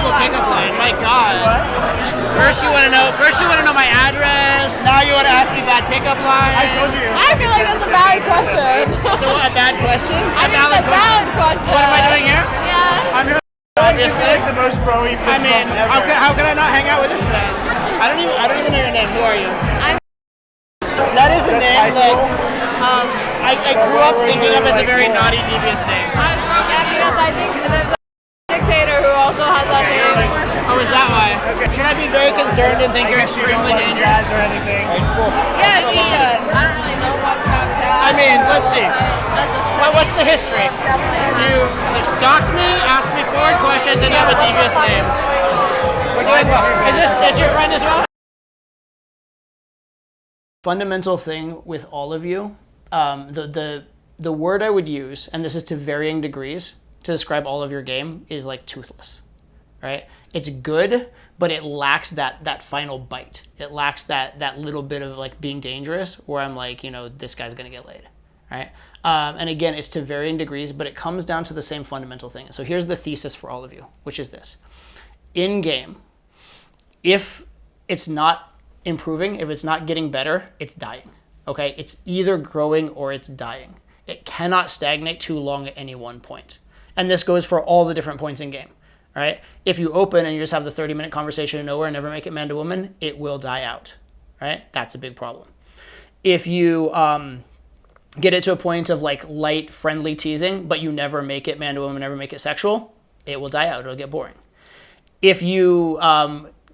a pickup line. My God. What? First you want to know my address. Now you want to ask me bad pickup lines. I told you. I feel like that's a bad question. So a bad question? I think it's a valid question. What am I doing here? Yeah. I'm here. Obviously. It's the most pro-y fist I mean, bump ever. how could I not hang out with this man? I don't even know your name. Who are you? I'm- That is a That's name high that school? I grew up thinking of as a very naughty, devious name. Yeah, because I think there's a dictator who also has that name. Oh, is that why? Should I be very concerned and think you're extremely dangerous? jazz or anything. Yeah, you should. I don't really know much about that. I mean, let's see. What's the history? You stalked me, asked me forward questions, and you have a devious name. We're doing well. Is your friend as well? Fundamental thing with all of you, the word I would use, and this is to varying degrees, to describe all of your game, is like toothless, right? It's good, but it lacks that final bite. It lacks that little bit of like being dangerous, where I'm like, this guy's gonna get laid, right? And again, it's to varying degrees, but it comes down to the same fundamental thing. So here's the thesis for all of you, which is this. In game, if it's not improving, if it's not getting better, it's dying, okay? It's either growing or it's dying. It cannot stagnate too long at any one point. And this goes for all the different points in game, right? If you open and you just have the 30-minute conversation of nowhere and never make it man to woman, it will die out, right? That's a big problem. If you get it to a point of like light, friendly teasing, but you never make it man to woman, never make it sexual, it will die out. It'll get boring. If you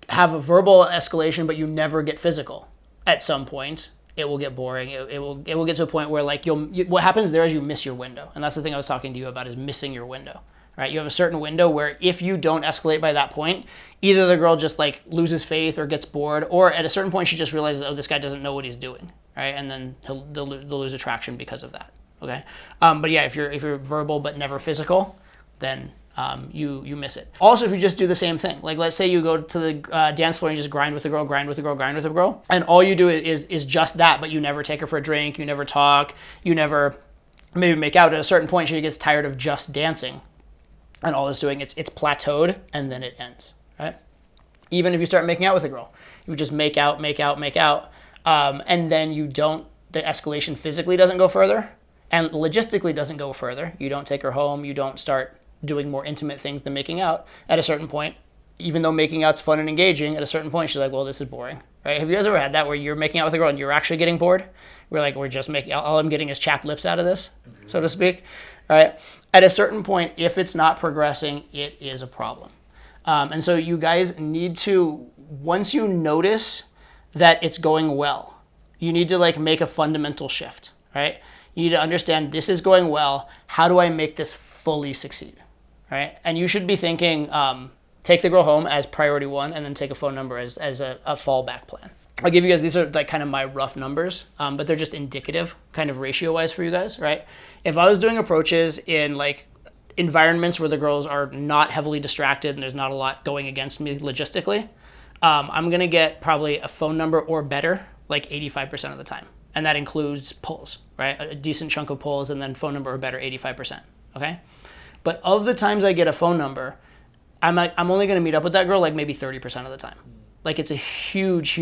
have a verbal escalation, but you never get physical, at some point, it will get boring. It will get to a point where like what happens there is you miss your window. And that's the thing I was talking to you about, is missing your window, right? You have a certain window where if you don't escalate by that point, either the girl just like loses faith or gets bored, or at a certain point she just realizes, oh, this guy doesn't know what he's doing, right? And then they'll lose attraction because of that, okay? But yeah, if you're verbal but never physical, then you miss it. Also, if you just do the same thing, like let's say you go to the dance floor and you just grind with the girl, and all you do is just that, but you never take her for a drink, you never talk, you never maybe make out. At a certain point, she gets tired of just dancing, and all it's doing, it's plateaued, and then it ends, right? Even if you start making out with a girl, you just make out, and then the escalation physically doesn't go further, and logistically doesn't go further. You don't take her home, you don't start doing more intimate things than making out. At a certain point, even though making out's fun and engaging, at a certain point she's like, well, this is boring, right? Have you guys ever had that where you're making out with a girl and you're actually getting bored? We're just making, all I'm getting is chapped lips out of this, so to speak, right? At a certain point, if it's not progressing, it is a problem. And so you guys need to, once you notice that it's going well, you need to like make a fundamental shift, right? You need to understand, this is going well, how do I make this fully succeed? Right? And you should be thinking, take the girl home as priority one, and then take a phone number as a fallback plan. I'll give you guys, these are like kind of my rough numbers, but they're just indicative, kind of ratio-wise for you guys, right? If I was doing approaches in like environments where the girls are not heavily distracted and there's not a lot going against me logistically, I'm gonna get probably a phone number or better like 85% of the time. And that includes pulls, right? A decent chunk of pulls, and then phone number or better 85%, okay? But of the times I get a phone number, I'm only going to meet up with that girl like maybe 30% of the time. Like it's a huge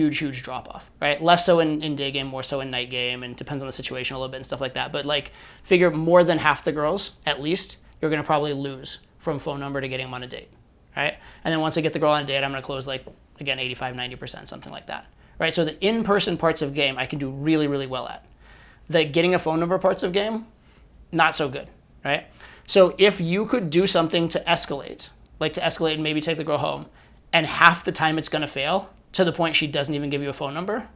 drop off, right? Less so in day game, more so in night game, and depends on the situation a little bit and stuff like that. But like figure more than half the girls, at least, you're going to probably lose from phone number to getting them on a date, right? And then once I get the girl on a date, I'm going to close like, again, 85, 90%, something like that, right? So the in-person parts of game, I can do really, really well at. The getting a phone number parts of game, not so good, right? So if you could do something to escalate, and maybe take the girl home, and half the time it's going to fail, to the point she doesn't even give you a phone number,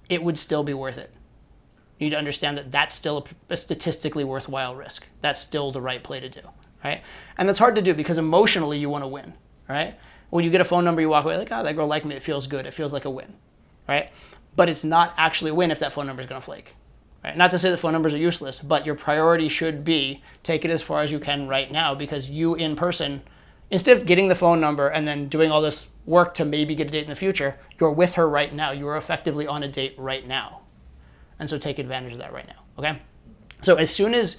it would still be worth it. You need to understand that that's still a statistically worthwhile risk. That's still the right play to do, right? And that's hard to do because emotionally you want to win, right? When you get a phone number, you walk away like, oh, that girl liked me, it feels good, it feels like a win, right? But it's not actually a win if that phone number is going to flake. Right? Not to say that phone numbers are useless, but your priority should be take it as far as you can right now, because you in person, instead of getting the phone number and then doing all this work to maybe get a date in the future, you're with her right now. You are effectively on a date right now. And so take advantage of that right now, okay? So as soon as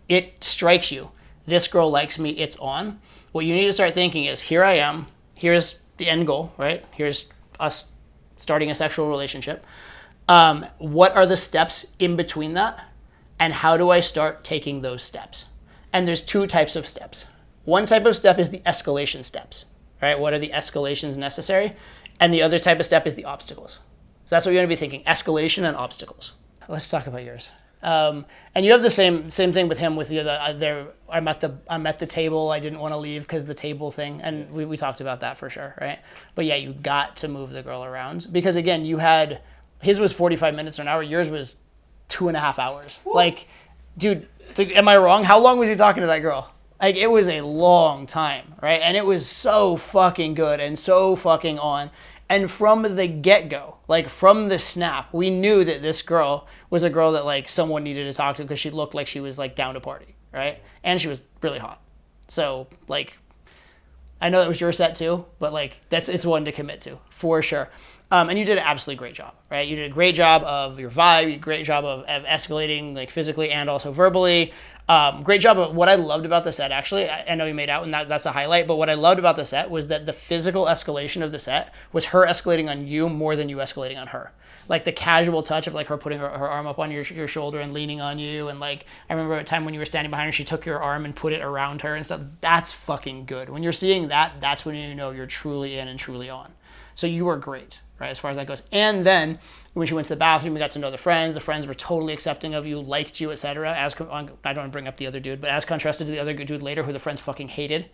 it strikes you this girl likes me, it's on. What you need to start thinking is, here I am, here's the end goal, right? Here's us starting a sexual relationship. What are the steps in between that? And how do I start taking those steps? And there's 2 types of steps. One type of step is the escalation steps, right? What are the escalations necessary? And the other type of step is the obstacles. So that's what you're gonna be thinking, escalation and obstacles. Let's talk about yours. And you have the same thing with him with the other, I'm at the table, I didn't want to leave because the table thing, and we talked about that for sure, right? But yeah, you got to move the girl around because again, his was 45 minutes or an hour, yours was 2.5 hours. Whoa. Like, dude, am I wrong? How long was he talking to that girl? Like, it was a long time, right? And it was so fucking good and so fucking on. And from the get-go, like from the snap, we knew that this girl was a girl that like someone needed to talk to because she looked like she was like down to party, right? And she was really hot. So like, I know that was your set too, but like it's one to commit to for sure. And you did an absolutely great job, right? You did a great job of your vibe, you did a great job of escalating like physically and also verbally. Great job of what I loved about the set, actually. I know you made out and that's a highlight, but what I loved about the set was that the physical escalation of the set was her escalating on you more than you escalating on her. Like the casual touch of like her putting her arm up on your shoulder and leaning on you. And like, I remember a time when you were standing behind her, she took your arm and put it around her and stuff. That's fucking good. When you're seeing that, that's when you know you're truly in and truly on. So you were great, right, as far as that goes. And then when she went to the bathroom, we got to know the friends. The friends were totally accepting of you, liked you, etc. I don't want to bring up the other dude, but as contrasted to the other dude later who the friends fucking hated,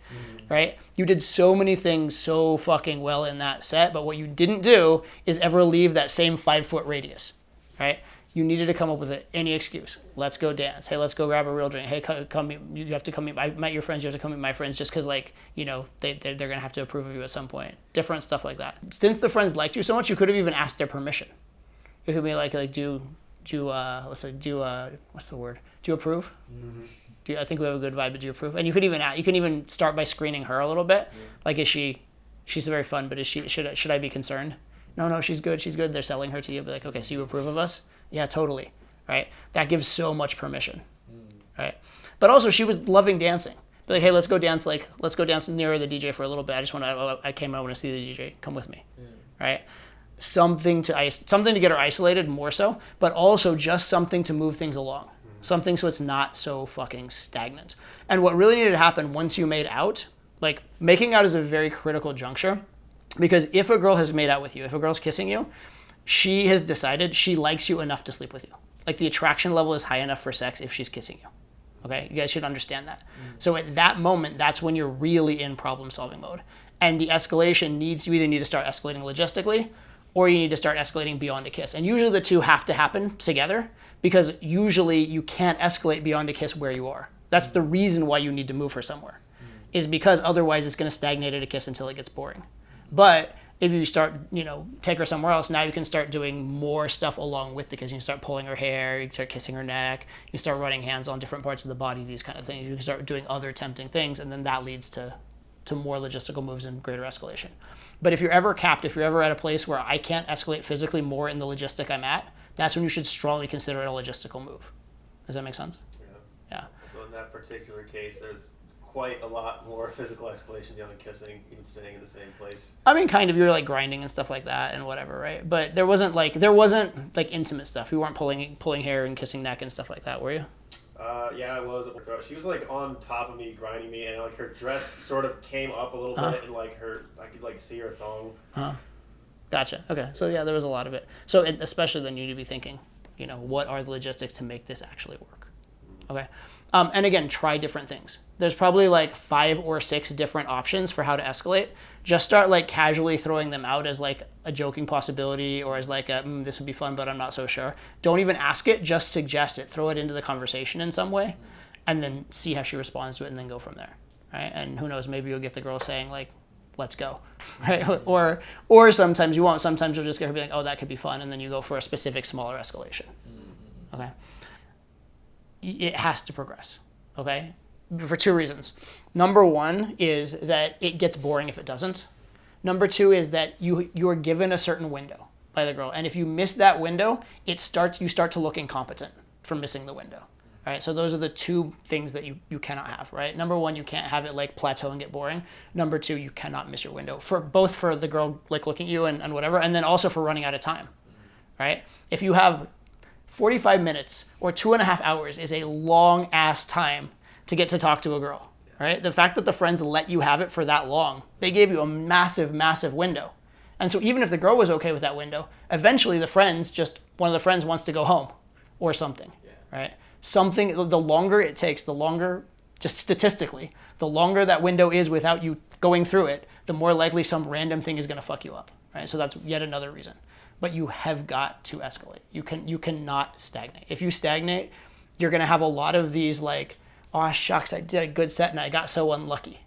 right? You did so many things so fucking well in that set, but what you didn't do is ever leave that same 5-foot radius, right? You needed to come up with any excuse. Let's go dance. Hey, let's go grab a real drink. Hey, come meet, you have to come meet. I met your friends. You have to come meet my friends, just because, like, you know, they're gonna have to approve of you at some point. Different stuff like that. Since the friends liked you so much, you could have even asked their permission. It could be like what's the word? Do you approve? Mm-hmm. I think we have a good vibe. But do you approve? And you can even start by screening her a little bit. Yeah. Like, she's very fun, but should I be concerned? No, she's good. They're selling her to you. Be like, okay, so you approve of us? Yeah, totally, right? That gives so much permission, right? But also, she was loving dancing. Be like, hey, let's go dance near the DJ for a little bit. I want to see the DJ. Come with me, right? Something to get her isolated more so, but also just something to move things along. Something so it's not so fucking stagnant. And what really needed to happen once you made out, like making out is a very critical juncture, because if a girl has made out with you, if a girl's kissing you, she has decided she likes you enough to sleep with you. Like the attraction level is high enough for sex if she's kissing you. Okay, you guys should understand that. So at that moment, that's when you're really in problem solving mode. And the escalation you either need to start escalating logistically, or you need to start escalating beyond a kiss. And usually the two have to happen together, because usually you can't escalate beyond a kiss where you are. That's the reason why you need to move her somewhere, is because otherwise it's gonna stagnate at a kiss until it gets boring. But if you start, take her somewhere else, now you can start doing more stuff along with the kiss. You can start pulling her hair, you can start kissing her neck, you can start running hands on different parts of the body, these kind of things. You can start doing other tempting things, and then that leads to more logistical moves and greater escalation. But if you're ever capped, if you're ever at a place where I can't escalate physically more in the logistic I'm at, that's when you should strongly consider it a logistical move. Does that make sense? Yeah. Well, in that particular case, there's quite a lot more physical escalation beyond the kissing, even staying in the same place. I mean, kind of, you're like grinding and stuff like that and whatever, right? But there wasn't like intimate stuff. You weren't pulling hair and kissing neck and stuff like that, were you? Yeah, I was. She was like on top of me, grinding me, and like her dress sort of came up a little bit, and like I could like see her thong. Gotcha. Okay, so yeah, there was a lot of it. So especially then you need to be thinking, what are the logistics to make this actually work? Okay. And again, try different things. There's probably like 5 or 6 different options for how to escalate. Just start like casually throwing them out as like a joking possibility, or as like this would be fun, but I'm not so sure. Don't even ask it, just suggest it. Throw it into the conversation in some way, and then see how she responds to it, and then go from there, right? And who knows, maybe you'll get the girl saying like, let's go, right? Or sometimes you won't. Sometimes you'll just get her being like, oh, that could be fun, and then you go for a specific smaller escalation, okay? It has to progress, okay? For 2 reasons. Number 1 is that it gets boring if it doesn't. Number 2 is that you are given a certain window by the girl, and if you miss that window, you start to look incompetent for missing the window, All right, so those are the two things that you cannot have, right? Number one, you can't have it like plateau and get boring. Number two, you cannot miss your window for both for the girl like looking at you and whatever, and then also for running out of time, right? If you have 45 minutes or 2.5 hours is a long ass time to get to talk to a girl, right? The fact that the friends let you have it for that long, they gave you a massive, massive window. And so even if the girl was okay with that window, eventually one of the friends wants to go home or something, right? Something, the longer it takes, the longer, just statistically, the longer that window is without you going through it, the more likely some random thing is going to fuck you up, right? So that's yet another reason. But you have got to escalate. You cannot stagnate. If you stagnate, you're going to have a lot of these like, oh shucks, I did a good set and I got so unlucky,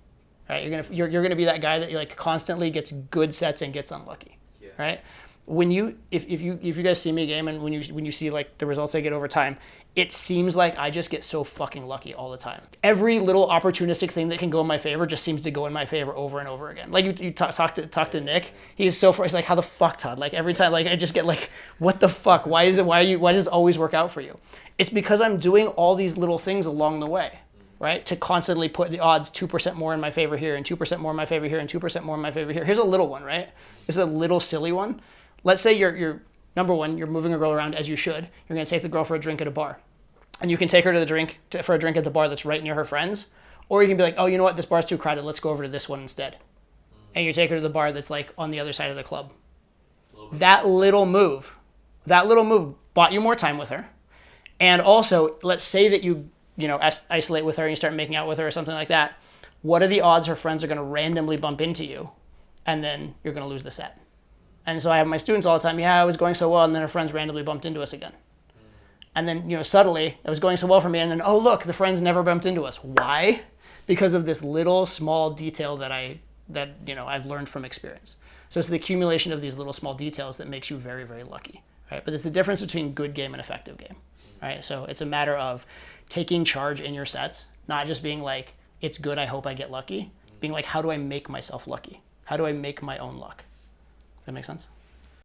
right? You're going to be that guy that like constantly gets good sets and gets unlucky, right? When if you guys see me game and when you see like the results I get over time, it seems like I just get so fucking lucky all the time. Every little opportunistic thing that can go in my favor just seems to go in my favor over and over again. Like you talk to Nick, he's like, how the fuck, Todd? Like every time, like I just get like, what the fuck? Why does it always work out for you? It's because I'm doing all these little things along the way, right? To constantly put the odds 2% more in my favor here and 2% more in my favor here and 2% more in my favor here. Here's a little one, right? This is a little silly one. Let's say you're number one, you're moving a girl around as you should. You're gonna take the girl for a drink at a bar. And you can take her for a drink at the bar that's right near her friends. Or you can be like, oh, you know what? This bar's too crowded. Let's go over to this one instead. And you take her to the bar that's like on the other side of the club. That little move bought you more time with her. And also, let's say that you isolate with her and you start making out with her or something like that. What are the odds her friends are going to randomly bump into you? And then you're going to lose the set. And so I have my students all the time, I was going so well, and then her friends randomly bumped into us again. And then, subtly, it was going so well for me, and then, oh, look, the friends never bumped into us. Why? Because of this little, small detail that I've learned from experience. So it's the accumulation of these little, small details that makes you very, very lucky, right? But it's the difference between good game and effective game, right? So it's a matter of taking charge in your sets, not just being like, it's good, I hope I get lucky. Being like, how do I make myself lucky? How do I make my own luck? Does that make sense?